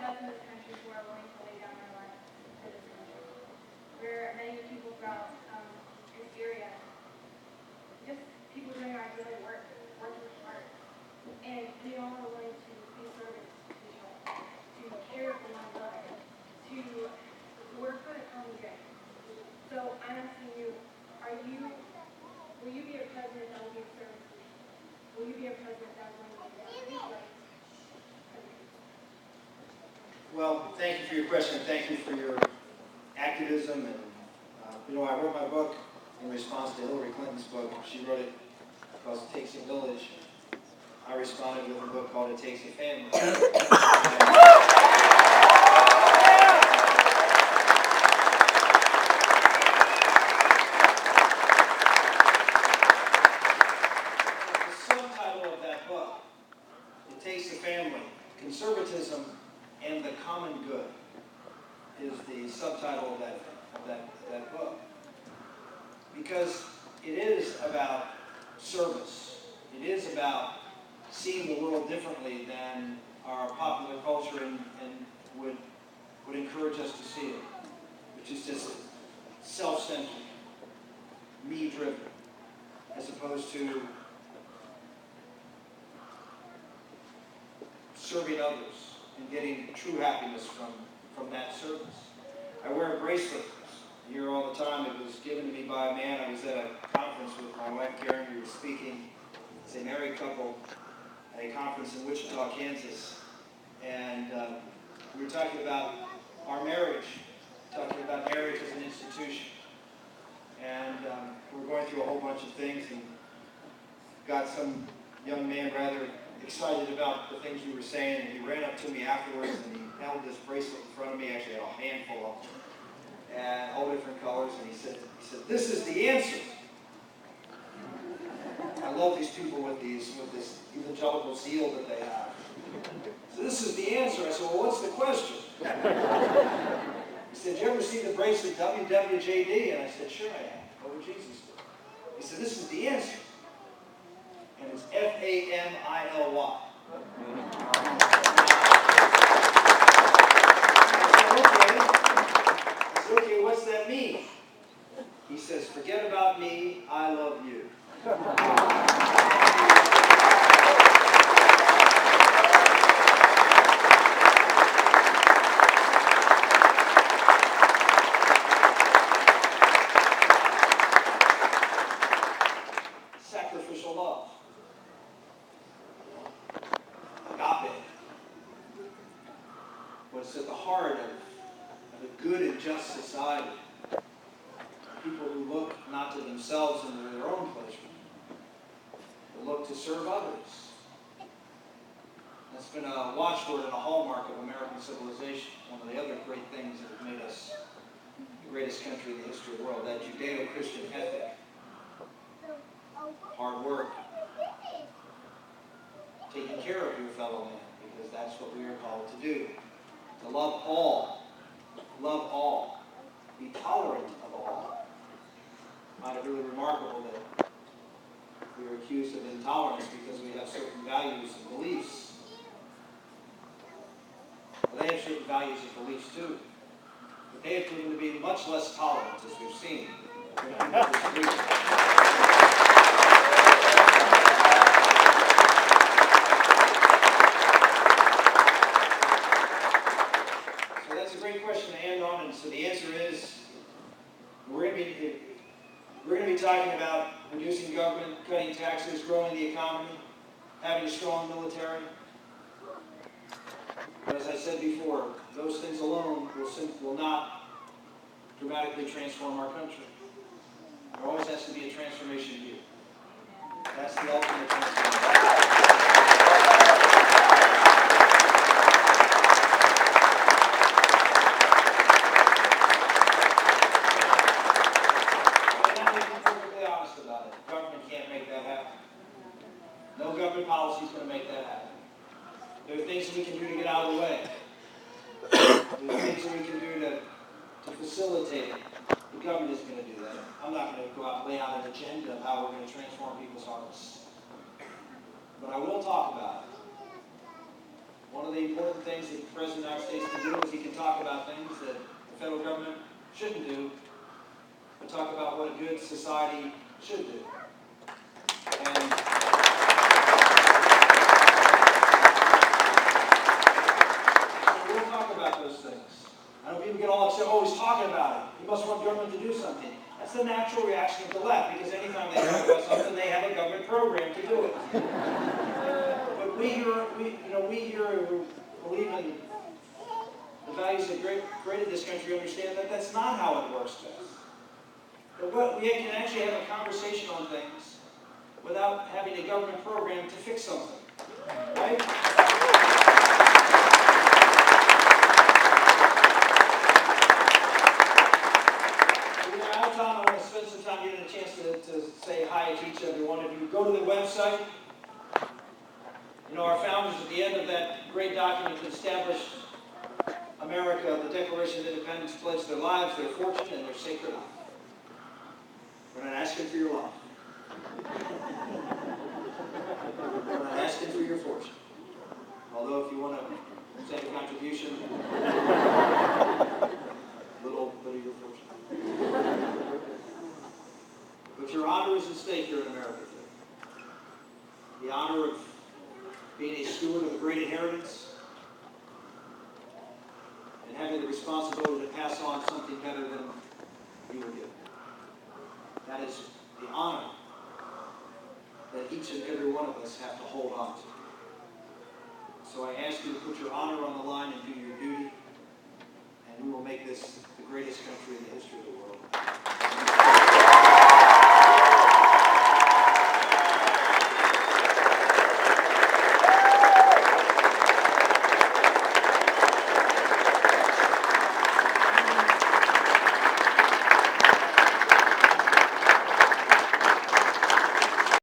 us in this country who are willing to lay down our lives for this country. There are many people throughout this area, just people doing our daily work, working hard. And we all are willing to be servants to each other, to care for one another, to work for the common good. So I'm asking you, will you be a president that will be a servant to you? Will you be a president that will be a servant? Well, thank you for your question. Thank you for your activism. And I wrote my book in response to Hillary Clinton's book. She wrote it because it takes a village. I responded with a book called It Takes a Family. The subtitle of that book, It Takes a Family, Conservatism and the Common Good, is the subtitle of that book. Because it is about service. It is about seeing the world differently than our popular culture and would encourage us to see it, which is just self-centered, me-driven, as opposed to serving others and getting true happiness from that service. I wear a bracelet here all the time. It was given to me by a man. I was at a conference with my wife Karen. We were speaking as a married couple at a conference in Wichita, Kansas. And we were talking about our marriage, talking about marriage as an institution. And we were going through a whole bunch of things and got some young man rather excited about the things we were saying, and he ran up to me afterwards and he held this bracelet in front of me, actually had a handful of them, and all different colors, and he said, "This is the answer." I love these people with this evangelical zeal that they have. So this is the answer. I said, "Well, what's the question?" He said, "Did you ever see the bracelet WWJD?" And I said, "Sure I have. What would Jesus do?" He said, "This is the answer." And it's FAMILY. I said, okay, what's that mean? He says, "Forget about me, I love you." Sacrificial love. Agape. What's at the heart of a good and just society. People who look not to themselves and to their own pleasure, but look to serve others. That's been a watchword and a hallmark of American civilization. One of the other great things that have made us the greatest country in the history of the world, that Judeo-Christian ethic. Hard work. Taking care of your fellow man, because that's what we are called to do. To love all. Love all. Be tolerant of all. I find it really remarkable that we are accused of intolerance because we have certain values and beliefs. Well, they have certain values and beliefs too. But they have proven to be much less tolerant, as we've seen. So that's a great question to end on, and so the answer is we're going to be talking about reducing government, cutting taxes, growing the economy, having a strong military. But as I said before, those things alone will not dramatically transform our country. There always has to be a transformation here. That's the ultimate transformation. No government policy is going to make that happen. There are things that we can do to get out of the way. There are things that we can do to facilitate it. The government is going to do that. I'm not going to go out and lay out an agenda of how we're going to transform people's hearts. But I will talk about it. One of the important things that the President of the United States can do is he can talk about things that the federal government shouldn't do, but talk about what a good society should do. And we'll talk about those things. I know people get all upset, oh, he's talking about it. He must want government to do something. That's the natural reaction of the left, because anytime they talk about something, they have a government program to do it. But we here who believe in the values that created this country understand that that's not how it works best. But we can actually have a conversation on things without having a government program to fix something. Right? I want to spend some time getting a chance to say hi to each and every one of you. Go to the website. You know, our founders, at the end of that great document that established America, the Declaration of Independence, pledged their lives, their fortune, and their sacred life. We're not asking for your life. We're not asking for your fortune. Although if you want to make a contribution, a little bit of your fortune. But your honor is at stake here in America today. The honor of being a steward of a great inheritance and having the responsibility to pass on something better than you were given. That is the honor that each and every one of us have to hold on to. So I ask you to put your honor on the line and do your duty, and we will make this the greatest country in the history of the world.